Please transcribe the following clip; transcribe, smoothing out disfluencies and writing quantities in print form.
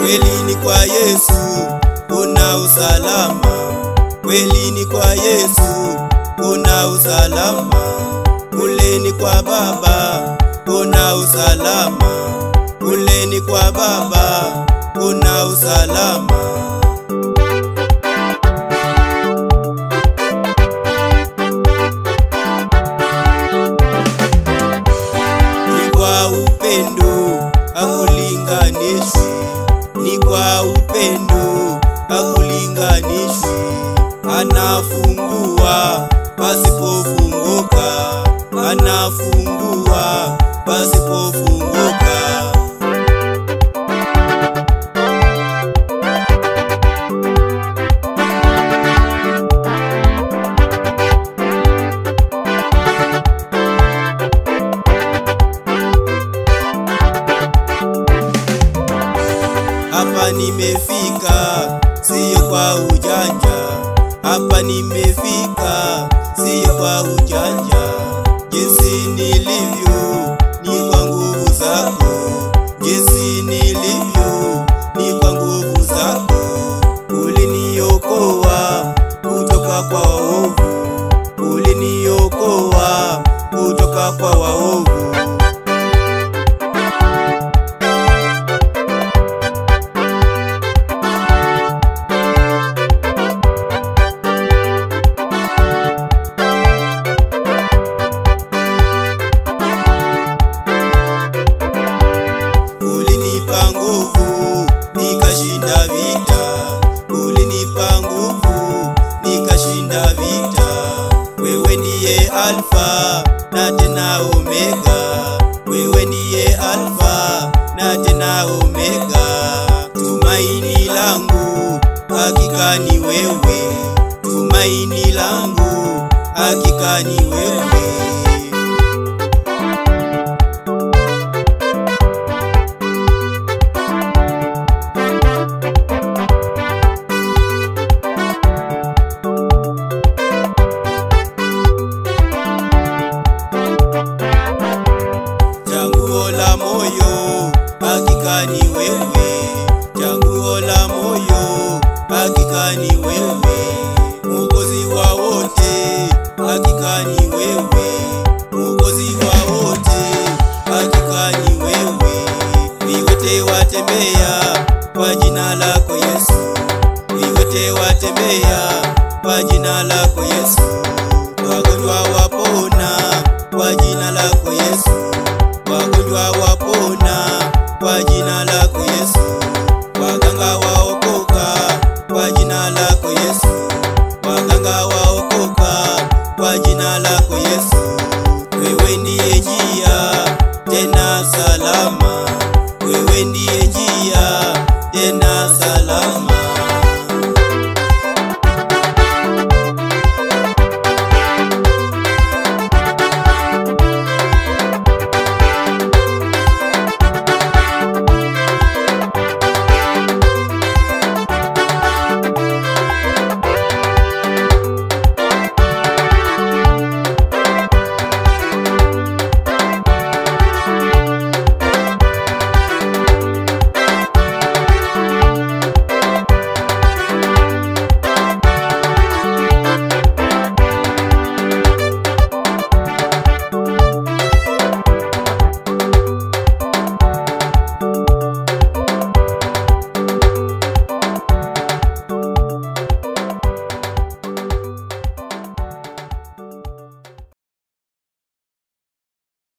Kweli ni kwa Yesu kuna usalama, kweli ni kwa Yesu kuna usalama. Kule ni kwa Baba kuna usalama, kule ni kwa Baba kuna usalama. Ni kwa upendo hakulinganishwi, ni kwa upendo hakulinganishwi. Anafungua pasipofunguka, anafungua pasipofunguka. Hapa nimefika siyo kwa ujanja, hapa nimefika siyo kwa ujanja. Jinsi nilivyo ni kwa nguvu zako, jinsi nilivyo ni kwa nguvu zako. Uliniokoa kutoka kwa waovu, uliniokoa kutoka kwa waovu. Ulinipa nguvu nikashinda vita, ulinipa nguvu nikashinda vita. Wewe ndiye Alfa na tena Omega, wewe ndiye Alfa na tena Omega. Tumaini langu hakika ni wewe, tumaini langu hakika ni wewe. Chaguo la moyo hakika ni wewe, chaguo la moyo hakika ni wewe. Mwokozi wa wote hakika ni wewe, mwokozi wa wote hakika ni wewe. Viwete watembea kwa jina lako Yesu, viwete watembea kwa jina lako Yesu. Wagonjwa wapona kwa jina lako Yesu, wagonjwa wapona kwa jina lako Yesu. Waganga waokoka kwa jina lako Yesu, waganga waokoka kwa jina lako Yesu. Wewe ndiye njia tena salama, wewe ndiye njia tena salama.